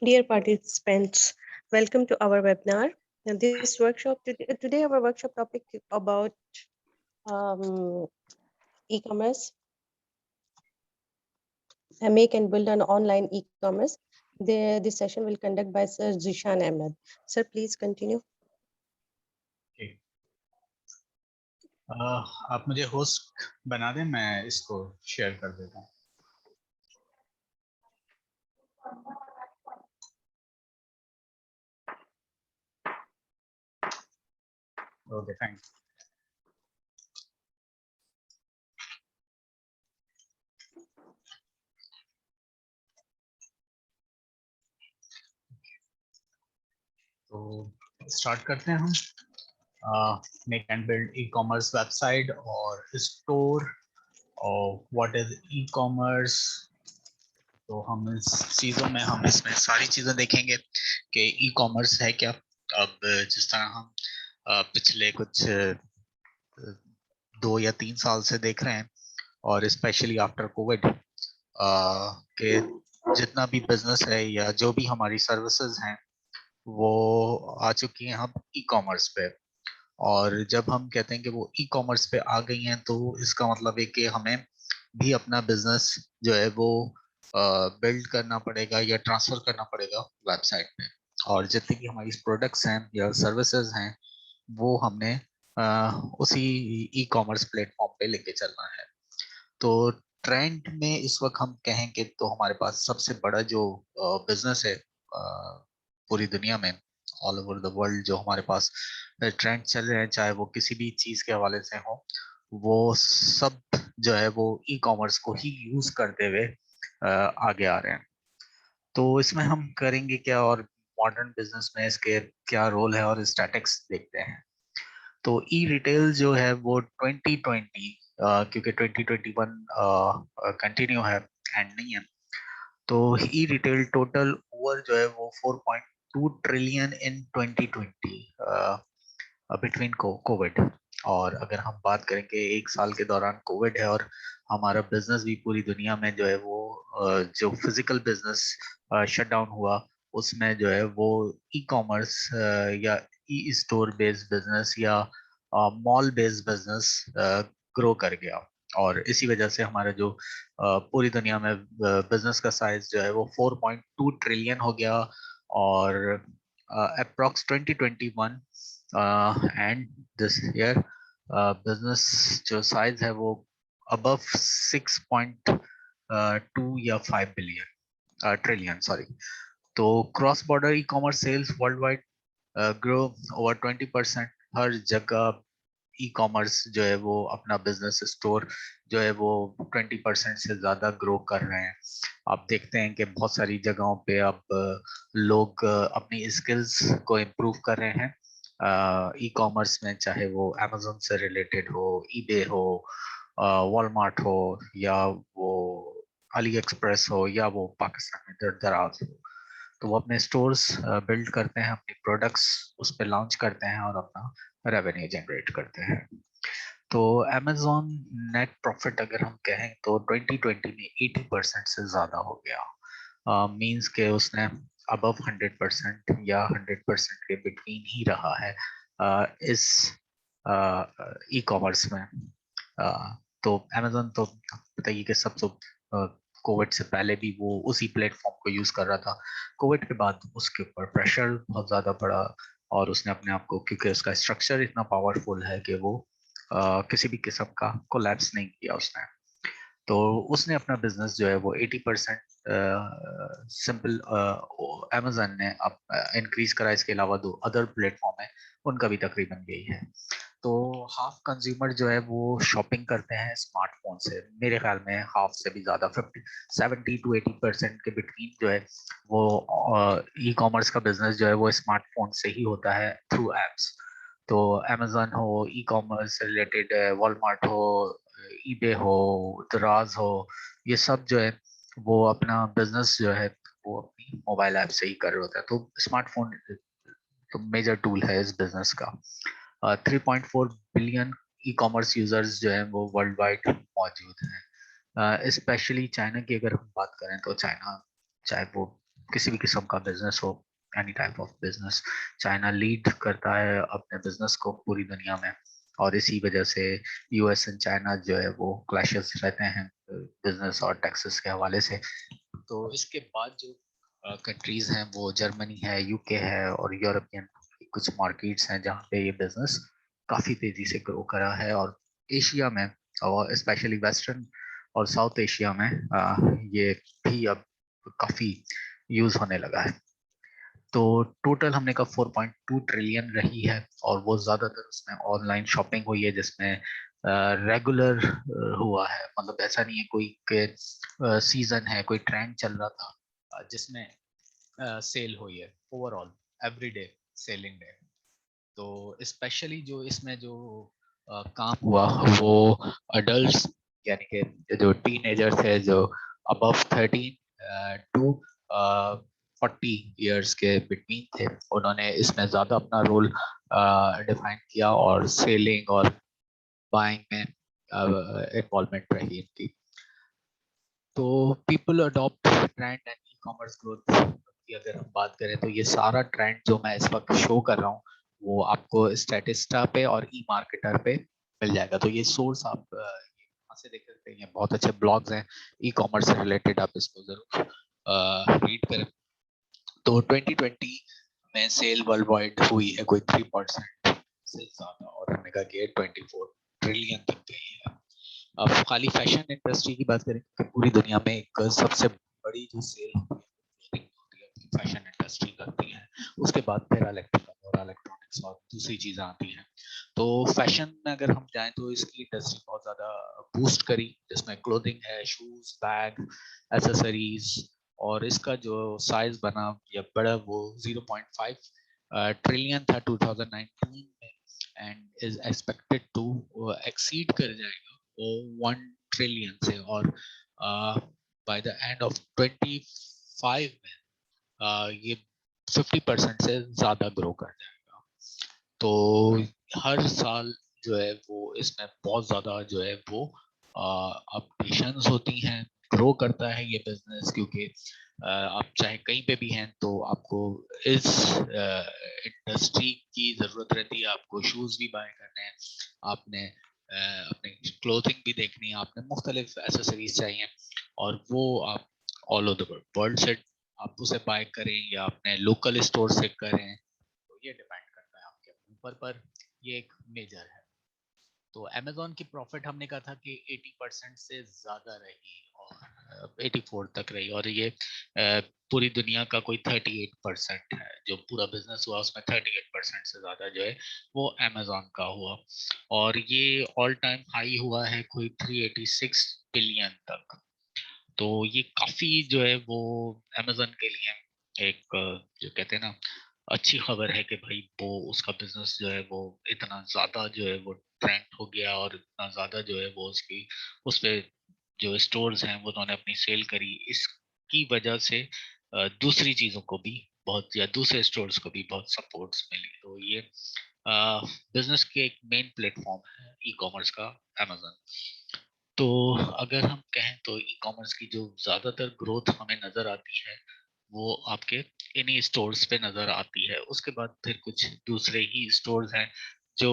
Dear participants, welcome to our webinar. And this workshop today our workshop topic is about e-commerce, make and build an online e-commerce. This session will conduct by Sir Zishan Ahmed. Sir, please continue. Okay. आप मुझे host बना दें, मैं इसको share कर देता हूँ. Okay, thanks. तो स्टार्ट करते हैं हम. Make and build e commerce website और स्टोर और व्हाट इज ई कॉमर्स. तो हम इस चीज़ों में हम इसमें सारी चीज़ें देखेंगे कि ई कॉमर्स है क्या. अब जिस तरह हम पिछले कुछ 2 या 3 साल से देख रहे हैं और स्पेशली आफ्टर कोविड के जितना भी बिजनेस है या जो भी हमारी सर्विसेज हैं वो आ चुकी हैं हम ई कॉमर्स पे. और जब हम कहते हैं कि वो ई कॉमर्स पे आ गई हैं तो इसका मतलब है कि हमें भी अपना बिजनेस जो है वो बिल्ड करना पड़ेगा या ट्रांसफर करना पड़ेगा वेबसाइट पे. और जितनी भी हमारी प्रोडक्ट्स हैं या सर्विसेज हैं वो हमने उसी ई कॉमर्स प्लेटफॉर्म पे लेके चलना है. तो ट्रेंड में इस वक्त हम कहेंगे तो हमारे पास सबसे बड़ा जो बिजनेस है पूरी दुनिया में, ऑल ओवर द वर्ल्ड, जो हमारे पास ट्रेंड चल रहे हैं चाहे वो किसी भी चीज के हवाले से हो, वो सब जो है वो ई कॉमर्स को ही यूज करते हुए आगे आ रहे हैं. तो इसमें हम करेंगे क्या और मॉडर्न बिजनेस में इसके क्या रोल है और स्टैटिक्स देखते हैं. तो ई रिटेल जो है वो 2020 क्योंकि 2021 कंटिन्यू है, एंड नहीं है, तो ई रिटेल टोटल ओवर जो है वो 4.2 ट्रिलियन इन 2020 बिटवीन कोविड. और अगर हम बात करेंगे एक साल के दौरान कोविड है और हमारा बिजनेस भी पूरी दुनिया में जो है वो जो फिजिकल बिजनेस शट डाउन हुआ उसमें जो है वो ई कॉमर्स या ई स्टोर बेस्ड बिजनेस या मॉल बेस्ड बिजनेस ग्रो कर गया. और इसी वजह से हमारा जो पूरी दुनिया में बिजनेस का साइज जो है वो 4.2 ट्रिलियन हो गया. और approx 2021 and this year business जो साइज है वो अबव 6.2 या 5 बिलियन ट्रिलियन सॉरी. तो cross border e-commerce sales worldwide grow over 20%. हर जगह ई कॉमर्स जो है वो अपना बिजनेस स्टोर जो है वो 20% से ज्यादा ग्रो कर रहे हैं. आप देखते हैं कि बहुत सारी जगहों पे अब लोग अपनी स्किल्स को इम्प्रूव कर रहे हैं ई कॉमर्स में, चाहे वो अमेजोन से रिलेटेड हो, ईबे हो, वॉलमार्ट हो, या वो अली एक्सप्रेस हो, या वो पाकिस्तान में दराज हो. तो वो अपने स्टोर्स बिल्ड करते हैं, अपनी प्रोडक्ट्स उस पर लॉन्च करते हैं और अपना रेवेन्यू जनरेट करते हैं. तो अमेजोन नेट प्रॉफिट अगर हम कहें तो 2020 में 80% से ज्यादा हो गया. मींस के उसने अबव 100% या 100% के बिटवीन ही रहा है इस ई कॉमर्स में. तो अमेजोन तो बताइए कि सब तो कोविड से पहले भी वो उसी प्लेटफॉर्म को यूज कर रहा था. कोविड के बाद उसके ऊपर प्रेशर बहुत ज्यादा पड़ा और उसने अपने आप को, क्योंकि उसका स्ट्रक्चर इतना पावरफुल है कि वो किसी भी किस्म का कोलैप्स नहीं किया उसने. तो उसने अपना बिजनेस जो है वो 80% सिंपल अमेजन ने अब इंक्रीज करा. इसके अलावा दो अदर प्लेटफॉर्म है उनका भी तकरीबन यही है. तो हाफ कंज्यूमर जो है वो शॉपिंग करते हैं स्मार्टफोन से. मेरे ख्याल में हाफ से भी ज्यादा 70 to 80% के बिटवीन जो है वो ई कॉमर्स का बिजनेस जो है वो स्मार्टफोन से ही होता है थ्रू एप्स. तो अमेजन हो, ई कॉमर्स से रिलेटेड वॉलमार्ट हो, ईबे हो, दराज हो, ये सब जो है वो अपना बिजनेस जो है वो अपनी मोबाइल ऐप से ही कर रहे होता है. तो स्मार्टफोन तो मेजर टूल है इस बिजनेस का. 3.4 बिलियन ई कॉमर्स यूजर्स जो है वो वर्ल्ड वाइड मौजूद हैं. स्पेशली चाइना की अगर हम बात करें तो चाइना चाहे वो किसी भी किस्म का बिजनेस हो, any type of business, China lead करता है अपने बिजनेस को पूरी दुनिया में, और इसी वजह से यूएस एंड चाइना जो है वो क्लैशेस रहते हैं बिजनेस और टैक्सेस के हवाले से। तो इसके बाद जो कंट्रीज हैं वो जर्मनी है, यूके है और यूरोपियन कुछ मार्केट्स हैं जहाँ पे ये बिजनेस काफी तेजी से ग्रो करा है। और एशिया में और स्पेशली वेस्टर्न और साउथ एशिया में ये भी अब काफी यूज होने लगा है। तो टोटल हमने कहा 4.2 ट्रिलियन रही है, और वो ज्यादातर उसमें ऑनलाइन शॉपिंग हुई है जिसमें रेगुलर हुआ है। मतलब ऐसा नहीं है कोई सीजन है, कोई ट्रेंड चल रहा था जिसमें सेल हुई है। Overall everyday selling day. तो स्पेशली जो इसमें जो काम हुआ वो अडल्ट, यानी कि जो टीनेजर्स है जो अबव 13 टू 40 इयर्स के बिटवीन थे, उन्होंने इसमें ज्यादा अपना रोल डिफाइन किया और सेलिंग और बाइंग में इन्वॉल्वमेंट रही इनकी। तो people adopt trend and e commerce growth की अगर हम बात करें तो ये सारा ट्रेंड जो मैं इस वक्त शो कर रहा हूँ वो आपको स्टैटिस्टा पे और ई मार्केटर पे मिल जाएगा। तो ये सोर्स आप यहाँ से देख सकते हैं, ये बहुत अच्छे ब्लॉग्स हैं ई कॉमर्स से रिलेटेड, आप इसको जरूर रीड करें। तो 2020 में सेल वर्ल्ड वाइड हुई है कोई 3% से ज्यादा, और हमने कहा कि 24 ट्रिलियन तक गई है। अब खाली फैशन इंडस्ट्री की बात करें तो पूरी दुनिया में एक सबसे बड़ी जो सेल होती है फैशन इंडस्ट्री करती है। उसके बाद फिर इलेक्ट्रिकल और इलेक्ट्रॉनिक्स और दूसरी चीजें आती हैं। तो फैशन में अगर हम जाएं तो इसकी इंडस्ट्री बहुत ज्यादा बूस्ट करी, जिसमें क्लोथिंग है, शूज, बैग, एसेसरीज, और इसका जो साइज बना या बड़ा वो 0.5 ट्रिलियन था 2019 में, and is expected to exceed कर जाएगा वो 1 ट्रिलियन से, और बाय द एंड ऑफ 25 में ये 50% से ज्यादा ग्रो कर जाएगा। तो हर साल जो है वो इसमें बहुत ज्यादा जो है वो अपडेशंस होती हैं, ग्रो करता है ये बिजनेस, क्योंकि आप चाहे कहीं पे भी हैं तो आपको इस इंडस्ट्री की जरूरत रहती है। आपको शूज भी बाय करने हैं, आपने अपने क्लोथिंग भी देखनी है, आपने मुख्तलिफ एसेसरीज चाहिए, और वो आप ऑल ओवर द वर्ल्ड से आप उसे बाय करें या अपने लोकल स्टोर से करें, तो ये डिपेंड करता है आपके ऊपर, पर ये एक मेजर है। तो अमेजोन की प्रॉफिट हमने कहा था कि 80% से ज्यादा रही, और 84 तक रही, और ये पूरी दुनिया का कोई 38% है। जो पूरा बिजनेस हुआ उसमें 38% से ज्यादा जो है वो अमेजोन का हुआ, और ये ऑल टाइम हाई हुआ है कोई 386 बिलियन तक। तो ये काफी जो है वो अमेजोन के लिए एक जो कहते हैं ना अच्छी खबर है कि भाई वो उसका बिजनेस जो है वो इतना ज्यादा जो है वो ट्रेंड हो गया, और इतना ज्यादा जो है वो उसकी उस पे जो स्टोर्स हैं वो उन्होंने अपनी सेल करी। इसकी वजह से दूसरी चीजों को भी बहुत, या दूसरे स्टोर्स को भी बहुत सपोर्ट्स मिली। तो ये बिजनेस के एक मेन प्लेटफॉर्म है ई कॉमर्स का अमेजोन। तो अगर हम कहें तो ई कॉमर्स की जो ज्यादातर ग्रोथ हमें नजर आती है वो आपके इन्हीं स्टोर्स पे नजर आती है। उसके बाद फिर कुछ दूसरे ही स्टोर्स हैं जो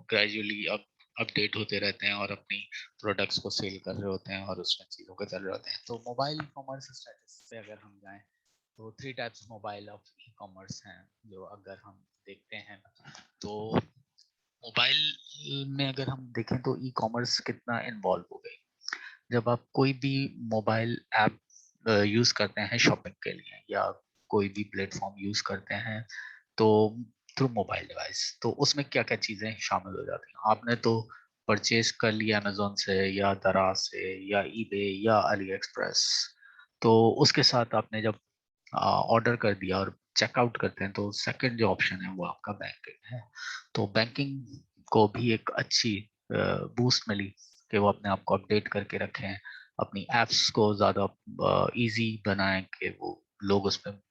ग्रेजुअली अब अपडेट होते रहते हैं और अपनी प्रोडक्ट्स को सेल कर रहे होते हैं और उसमें चीज़ों को चल रहे होते हैं। तो मोबाइल ई कॉमर्स स्टेटस पे अगर हम जाएं तो 3 types mobile of e commerce हैं जो अगर हम देखते हैं। तो मोबाइल में अगर हम देखें तो ई कॉमर्स कितना इन्वॉल्व हो गई। जब आप कोई भी मोबाइल ऐप यूज करते हैं शॉपिंग के लिए, या कोई भी प्लेटफॉर्म यूज करते हैं तो थ्रू मोबाइल डिवाइस, तो उसमें क्या क्या चीजें शामिल हो जाती हैं। आपने तो परचेज कर लिया अमेजोन से या दराज से या ईबे या अली एक्सप्रेस, तो उसके साथ आपने जब ऑर्डर कर दिया और चेकआउट करते हैं तो सेकंड जो ऑप्शन है वो आपका बैंकिंग है। तो बैंकिंग को भी एक अच्छी बूस्ट मिली कि वो अपने आप को अपडेट करके रखें, अपनी एप्स को ज़्यादा इजी बनाएं कि वो लोग उस पर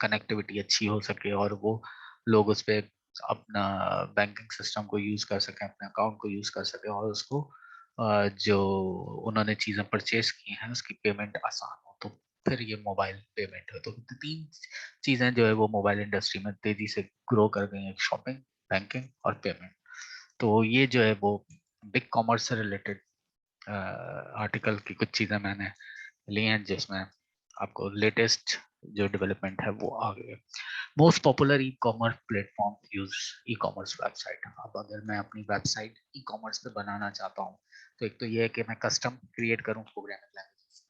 कनेक्टिविटी अच्छी हो सके, और वो लोग उस पर अपना बैंकिंग सिस्टम को यूज़ कर सकें, अपने अकाउंट को यूज़ कर सकें, और उसको जो उन्होंने चीज़ें परचेज की हैं उसकी पेमेंट आसान हो। तो फिर ये मोबाइल पेमेंट है। तो तीन चीजें जो है वो मोबाइल इंडस्ट्री में तेजी से ग्रो कर गई हैं, शॉपिंग, बैंकिंग और पेमेंट। तो ये जो है वो बिग कॉमर्स से रिलेटेड आर्टिकल की कुछ चीजें मैंने ली हैं जिसमें आपको लेटेस्ट जो डेवलपमेंट है वो आ गई है। Most popular e commerce platform use e commerce website. अब अगर मैं अपनी वेबसाइट ई कॉमर्स पे बनाना चाहता हूँ तो एक तो ये है कि मैं कस्टम क्रिएट करूँ प्रोग्रामिंग लैंग्वेज,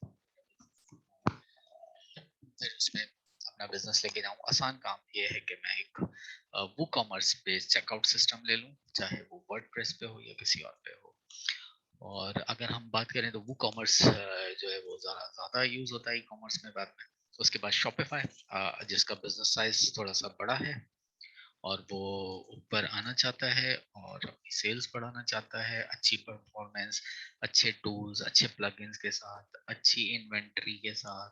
फिर उसमें अपना बिजनेस लेके जाऊँ। आसान काम ये है कि मैं एक वो कॉमर्स बेस्ड चेकआउट सिस्टम ले लूँ, चाहे वो वर्डप्रेस पे हो या किसी और पे हो। और अगर हम बात करें तो वो कॉमर्स जो है वो ज़्यादा यूज होता है ई कॉमर्स में बाद में। उसके बाद शॉपिफाई जिसका बिजनेस साइज थोड़ा सा बड़ा है और वो ऊपर आना चाहता है और अपनी सेल्स बढ़ाना चाहता है, अच्छी परफॉर्मेंस, अच्छे टूल्स, अच्छे प्लगइन्स के साथ, अच्छी इन्वेंटरी के साथ।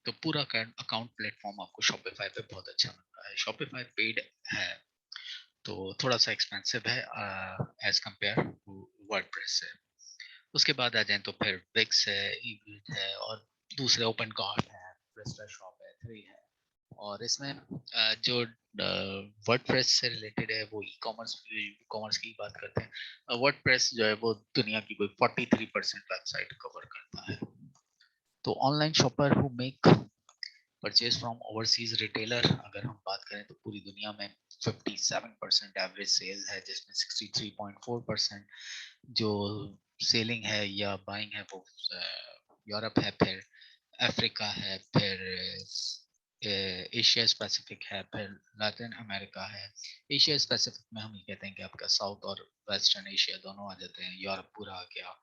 तो पूरा अकाउंट प्लेटफॉर्म आपको शॉपिफाई पे बहुत अच्छा मिलता है। शॉपिफाई पेड है तो थोड़ा सा एक्सपेंसिव है एज कंपेयर टू वर्डप्रेस से। उसके बाद आ जाए तो फिर विक्स है, ईबिट है और दूसरे ओपन कार्ट है, प्रेस्टाशॉप है, थ्री है। और इसमें जो वर्डप्रेस से रिलेटेड है वो ई कॉमर्स कॉमर्स की बात करते हैं। वर्डप्रेस जो है वो दुनिया की कोई 43% वेबसाइट कवर करता है। तो online shopper who make purchase from overseas retailer, अगर हम बात करें तो पूरी दुनिया में 57% एवरेज सेल है, जिसमें 63.4% जो सेलिंग है या बाइंग है वो यूरोप है, फिर अफ्रीका है, फिर एशिया पैसिफिक है, फिर लैटिन अमेरिका है। एशिया पैसिफिक में हम ये कहते हैं कि आपका साउथ और वेस्टर्न एशिया दोनों आ जाते हैं, यूरोप पूरा आ गया,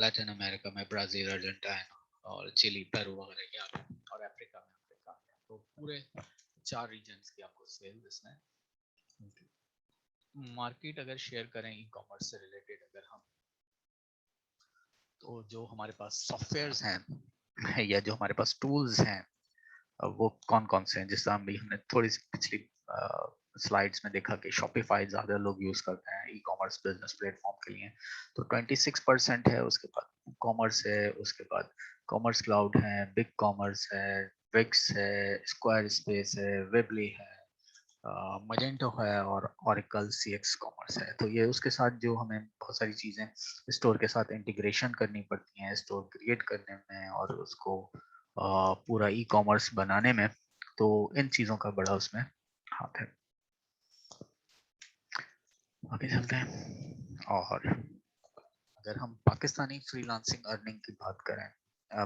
लैटिन अमेरिका में ब्राजील, अर्जेंटीना और चिली, पेरू वगैरह के आते हैं, और अफ्रीका में अफ्रीका है। तो पूरे 4 रीजन्स की आपको सेल इसमें मिलती है। मार्केट अगर शेयर करें ई कॉमर्स से रिलेटेड अगर हम, तो जो हमारे पास सॉफ्टवेयर्स हैं या जो हमारे पास टूल्स हैं वो कौन कौन से हैं। जिस तरह भी हमने थोड़ी सी पिछली स्लाइड्स में देखा कि शॉपिफाई ज़्यादा लोग यूज़ करते हैं ई कॉमर्स बिजनेस प्लेटफॉर्म के लिए, तो 26% है। उसके बाद कॉमर्स है, उसके बाद कॉमर्स क्लाउड है, बिग कॉमर्स है, विक्स है, स्क्वायर स्पेस है, वेबली है, मजेंटो है और ओरेकल सीएक्स कॉमर्स है। तो ये उसके साथ जो हमें बहुत सारी चीज़ें स्टोर के साथ इंटीग्रेशन करनी पड़ती हैं स्टोर क्रिएट करने में और उसको पूरा ई कॉमर्स बनाने में, तो इन चीज़ों का बड़ा उसमें हाथ है। आगे चलते हैं। और अगर हम पाकिस्तानी फ्रीलांसिंग अर्निंग की बात करें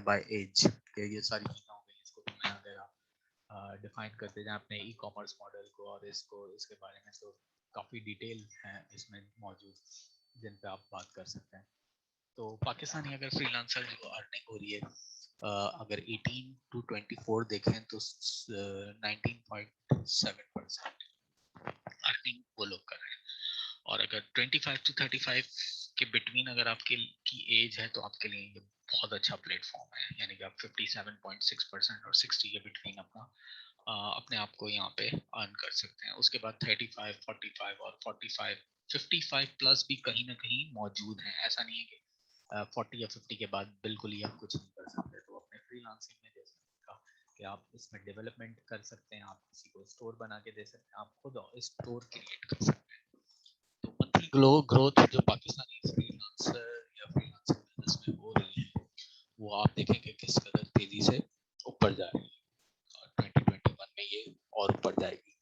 बाय एज, के ये सारी चीज़ें हो गई, इसको तो मैं अगर डिफाइन करते जाएं अपने ई कॉमर्स मॉडल को और इसको इसके बारे में, तो काफ़ी डिटेल हैं इसमें मौजूद जिन पे आप बात कर सकते हैं। तो पाकिस्तानी अगर फ्रीलांसर जो अर्निंग हो रही है अगर 18 to 24 देखें तो 19.7% अर्निंग वो लोग कर रहे हैं। और अगर 25 to 35 के बिटवीन अगर आपकी की एज है तो आपके लिए ये बहुत अच्छा प्लेटफॉर्म है, यानी कि आप 57.6% और 60 के बिटवीन अपने आप को यहाँ पे अर्न कर सकते हैं। उसके बाद 35, 45 और 45, 55 प्लस भी कहीं ना कहीं मौजूद हैं। ऐसा नहीं है कि 40 या 50 के बाद बिल्कुल ही आप कुछ नहीं कर सकते। तो अपने फ्रीलांसिंग में जैसे कहा कि आप इसमें डेवलपमेंट कर सकते हैं, आप किसी को स्टोर बना के दे सकते हैं, आप खुद स्टोर क्रिएट कर सकते हैं। तो मंथली ग्रोथ जो पाकिस्तानी फ्रीलांसर या फ्रीलांसर बिजनेस में हो रही है वो आप देखेंगे किस कदर तेजी से ऊपर जा रही है, और 2021 में ये और ऊपर जाएगी।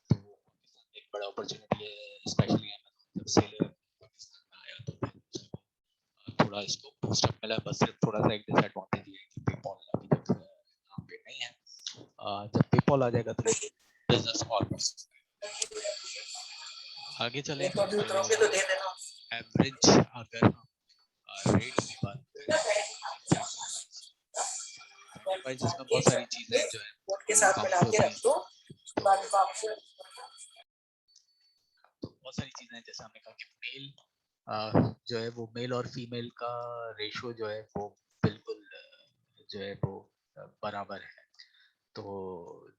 तो पाकिस्तान में एक बड़ा अपॉर्चुनिटी है, स्पेशली जब सेलर पाकिस्तान में आया तो फिर उसको थोड़ा इसको बूस्टअप मिला। बस सिर्फ थोड़ा सा एक डिसएडवांटेज ये है कि पेपॉल अभी तक यहाँ पे नहीं है। जब पेपॉल आ जाएगा तो बिजनेस और आगे चले। एवरेज अगर हम रेट की बात करें तो जिसमें बहुत सारी चीजें जो है कम होती हैं, तो बहुत सारी चीजें हैं। जैसे हमने कहा कि मेल जो है वो मेल और फीमेल का रेशो जो है वो बिल्कुल जो है वो बराबर है। तो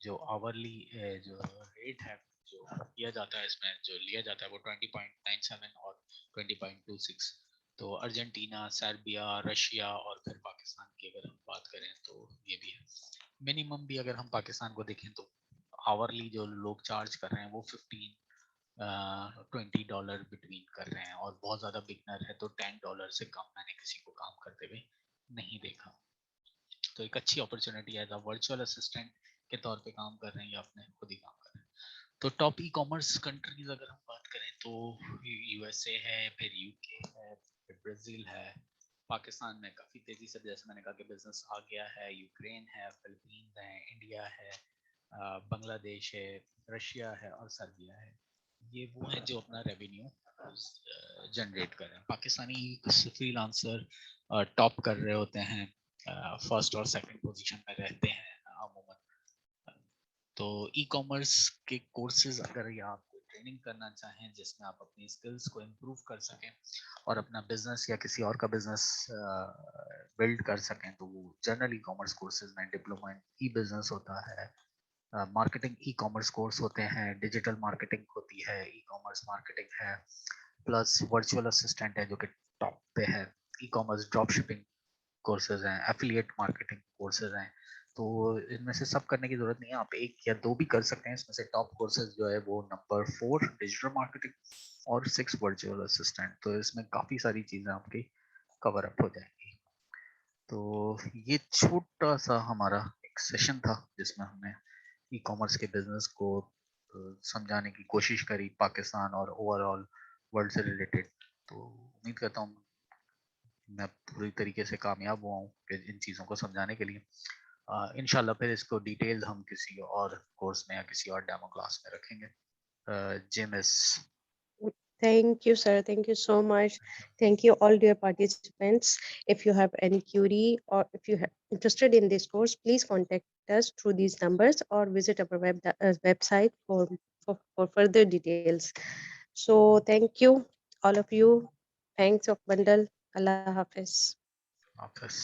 जो आवरली जो रेट है जो लिया जाता है, इसमें जो लिया जाता है वो 20.97 और 20.26 तो अर्जेंटीना, सर्बिया, रशिया और फिर पाकिस्तान की अगर हम बात करें तो ये भी है। मिनिमम भी अगर हम पाकिस्तान को देखें तो आवरली जो लोग चार्ज कर रहे हैं वो $20 बिटवीन कर रहे हैं, और बहुत ज़्यादा बिगनर है तो $10 से कम मैंने किसी को काम करते हुए नहीं देखा। तो एक अच्छी अपॉर्चुनिटी है, वर्चुअल असिस्टेंट के तौर पे काम कर रहे हैं या अपने खुद ही काम कर रहे हैं। तो टॉप ई कॉमर्स कंट्रीज अगर हम बात करें तो यूएसए है, फिर यूके है, फिर ब्राजील है। पाकिस्तान में काफ़ी तेज़ी से, जैसे मैंने कहा कि बिजनेस आ गया है। यूक्रेन है, फिलीपींस है, इंडिया है, बांग्लादेश है, रशिया है और सर्बिया है। ये वो हैं जो अपना रेवेन्यू जनरेट कर रहे हैं। पाकिस्तानी फ्रीलांसर टॉप कर रहे होते हैं, फर्स्ट और सेकंड पोजीशन में रहते हैं अमूमन। तो ई कॉमर्स के कोर्सेज अगर या आप कोई ट्रेनिंग करना चाहें जिसमें आप अपनी स्किल्स को इम्प्रूव कर सकें और अपना बिजनेस या किसी और का बिजनेस बिल्ड कर सकें, तो वो जनरल ई कॉमर्स कोर्सेज में डिप्लोमा इन ई बिजनेस होता है, मार्केटिंग ई कॉमर्स कोर्स होते हैं, डिजिटल मार्केटिंग होती है, ई कॉमर्स मार्केटिंग है, प्लस वर्चुअल असिस्टेंट है जो कि टॉप पे है, e commerce drop shipping courses हैं, एफिलिएट मार्केटिंग कोर्सेज हैं। तो इनमें से सब करने की जरूरत नहीं है, आप एक या दो भी कर सकते हैं। इसमें से टॉप कोर्सेज जो है वो नंबर 4 डिजिटल मार्केटिंग और 6 वर्चुअल असिस्टेंट। तो इसमें काफी सारी चीजें आपकी कवर अप हो जाएंगी। तो ये छोटा सा हमारा एक सेशन था जिसमें हमने ई कॉमर्स के बिजनेस को समझाने की कोशिश करी, पाकिस्तान और ओवरऑल वर्ल्ड से रिलेटेड। तो उम्मीद करता हूँ मैं पूरी तरीके से कामयाब हुआ हूँ कि इन चीज़ों को समझाने के लिए। इंशाल्लाह फिर इसको डिटेल हम किसी और कोर्स में या किसी और डेमो क्लास में रखेंगे। जी miss. Thank you, sir. Thank you so much. Thank you all dear participants. If you have any query or if you are interested in this course, please contact us through these numbers or visit our website for further details. So thank you, all of you. Thanks of bundle. Allah Hafiz. Office